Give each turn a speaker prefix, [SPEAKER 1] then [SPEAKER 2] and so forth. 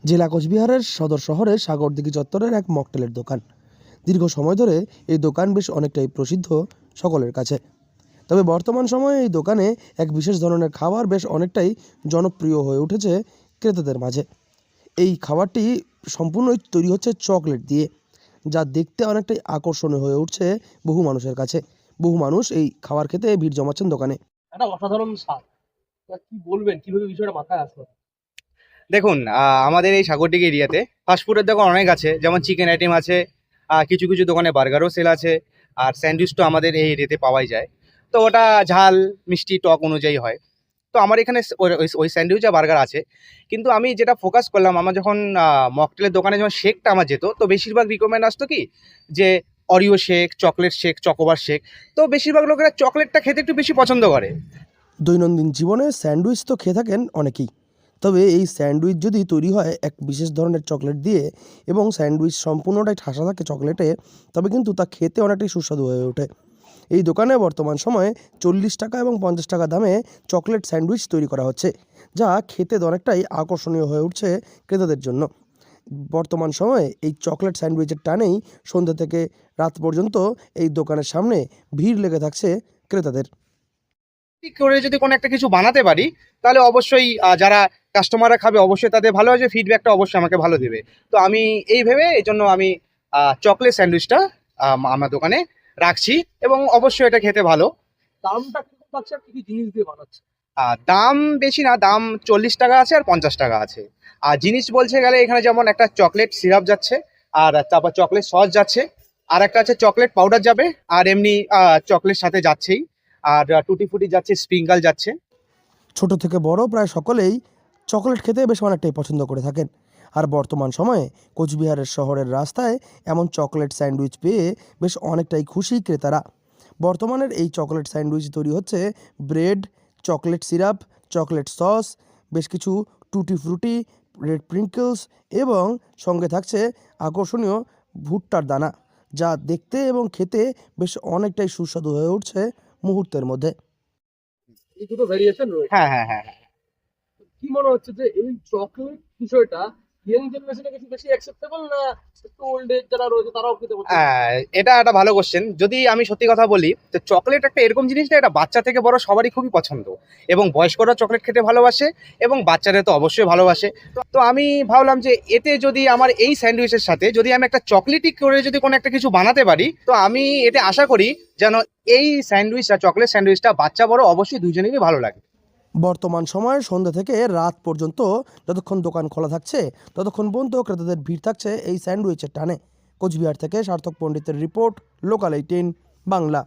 [SPEAKER 1] জেলা কোচবিহারের সদর শহরে সাগরদিঘি চত্বরের এক মকটেলের দোকান। দীর্ঘ সময় ধরে এই দোকান বেশ অনেকটাই প্রসিদ্ধ সকলের কাছে। তবে বর্তমান সময়ে এই দোকানে এক বিশেষ ধরনের খাবার বেশ অনেকটাই জনপ্রিয় হয়ে উঠেছে ক্রেতাদের মাঝে। এই খাবারটি সম্পূর্ণই তৈরি হচ্ছে চকলেট দিয়ে, যা দেখতে অনেকটাই আকর্ষণীয় হয়ে উঠছে বহু মানুষের কাছে। বহু মানুষ এই খাবার খেতে ভিড় জমাচ্ছেন দোকানে।
[SPEAKER 2] একটা অসাধারণ স্বাদ। কি বলবেন, কিভাবে বিষয়টা মাথায় আসলো?
[SPEAKER 3] দেখুন, আমাদের এই সাগরদিঘি এরিয়াতে ফাস্টফুডের দোকান অনেক আছে, যেমন চিকেন আইটেম আছে, কিছু কিছু দোকানে বার্গারও সেল আছে, আর স্যান্ডউইচ তো আমাদের এই এরিয়াতে পাওয়াই যায়। তো ওটা ঝাল মিষ্টি টক অনুযায়ী হয়। তো আমার এখানে ওই স্যান্ডউইচ আর বার্গার আছে। কিন্তু আমি যেটা ফোকাস করলাম, আমার যখন মকটেলের দোকানে যখন শেকটা আমার যেত, তো বেশিরভাগ রিকমেন্ড আসতো কি যে Oreo shake, chocolate shake, chocobar shake. তো বেশিরভাগ লোকেরা চকলেটটা খেতে একটু বেশি পছন্দ করে।
[SPEAKER 1] দৈনন্দিন জীবনে স্যান্ডউইচ তো খেয়ে থাকেন অনেকেই, তবে এই স্যান্ডউইচ যদি তৈরি হয় এক বিশেষ ধরনের চকলেট দিয়ে এবং স্যান্ডউইচ সম্পূর্ণটাই ঠাসা থাকে চকলেটে, তবে কিন্তু তা খেতে অনেকটাই সুস্বাদু হয়ে ওঠে। এই দোকানে বর্তমান সময়ে 40 টাকা এবং 50 টাকা দামে চকলেট স্যান্ডউইচ তৈরি করা হচ্ছে, যা খেতে অনেকটাই আকর্ষণীয় হয়ে উঠছে ক্রেতাদের জন্য। বর্তমান সময়ে এই চকলেট স্যান্ডউইচের টানেই সন্ধ্যা থেকে রাত পর্যন্ত এই দোকানের সামনে ভিড় লেগে থাকছে ক্রেতাদের।
[SPEAKER 3] ঠিক করে যদি কোনো একটা কিছু বানাতে পারি, তাহলে অবশ্যই যারা কাস্টমাররা খাবে অবশ্যই তাদের ভালো হবে, ফিডব্যাকটা অবশ্যই আমাকে ভালো দেবে। তো আমি এই ভেবে এই জন্য আমি চকলেট স্যান্ডউইচটা আমার দোকানে রাখছি, এবং অবশ্যই এটা খেতে ভালো।
[SPEAKER 2] দামটা কিরকম থাকছে আর কি কি জিনিস দিয়ে বানাচ্ছে?
[SPEAKER 3] দাম বেশি না, দাম 40 টাকা আছে আর 50 টাকা আছে। আর জিনিস বলছে গেলে এখানে যেমন একটা চকলেট সিরাপ যাচ্ছে, আর তারপর চকলেট সস যাচ্ছে, আর একটা আছে চকলেট পাউডার যাবে, আর এমনি চকলেট সাথে যাচ্ছেই, আর টুটি ফুটি যাচ্ছে, স্প্রিঙ্কল যাচ্ছে।
[SPEAKER 1] ছোট থেকে বড় প্রায় সকলেই চকলেট খেতে বেশ অনেকটাই পছন্দ করে থাকেন। আর বর্তমান সময়ে কোচবিহারের শহরের রাস্তায় এমন চকলেট স্যান্ডউইচ পেয়ে বেশ অনেকটাই খুশি ক্রেতারা। বর্তমানের এই চকলেট স্যান্ডউইচ তৈরি হচ্ছে bread, chocolate syrup, chocolate sauce, বেশ কিছু টুটি ফ্রুটি, রেড প্রিঙ্কলস এবং সঙ্গে থাকছে আকর্ষণীয় ভুট্টার দানা, যা দেখতে এবং খেতে বেশ অনেকটাই সুস্বাদু হয়ে উঠছে মুহূর্তের মধ্যে।
[SPEAKER 2] এই দুটো ভেরিয়েশন রয়েছে।
[SPEAKER 3] হ্যাঁ, হ্যাঁ, হ্যাঁ, হ্যাঁ।
[SPEAKER 2] কি মনে হচ্ছে যে এই চকলেট বিষয়টা ইয়াং জেনারেশনে কিছু বেশি অ্যাকসেপ্টেবল, না একটু ওল্ড এজ যারা রয়েছে তারাও খেতে পছন্দ করে?
[SPEAKER 3] এটা একটা ভালো কোশ্চেন। যদি আমি সত্যি কথা বলি, তো চকলেট একটা এরকম জিনিস না, এটা বাচ্চা থেকে বড় সবারই খুবই পছন্দ, এবং বয়স্করা চকলেট খেতে ভালোবাসে, এবং বাচ্চারা তো অবশ্যই ভালোবাসে। তো আমি ভাবলাম যে এতে যদি আমার এই স্যান্ডউইচের সাথে যদি আমি একটা চকলেটই করে যদি কোনো একটা কিছু বানাতে পারি, তো আমি এতে আশা করি যেন এই স্যান্ডউইচটা, চকলেট স্যান্ডউইচটা বাচ্চা বড় অবশ্যই দুজনেরই ভালো লাগে।
[SPEAKER 1] বর্তমান সময়ে সন্ধ্যা থেকে রাত পর্যন্ত যতক্ষণ দোকান খোলা থাকছে ততক্ষণ পর্যন্ত ক্রেতাদের ভিড় থাকছে এই স্যান্ডউইচের টানে। কোচবিহার থেকে সার্থক পণ্ডিতের রিপোর্ট, লোকাল 18 বাংলা।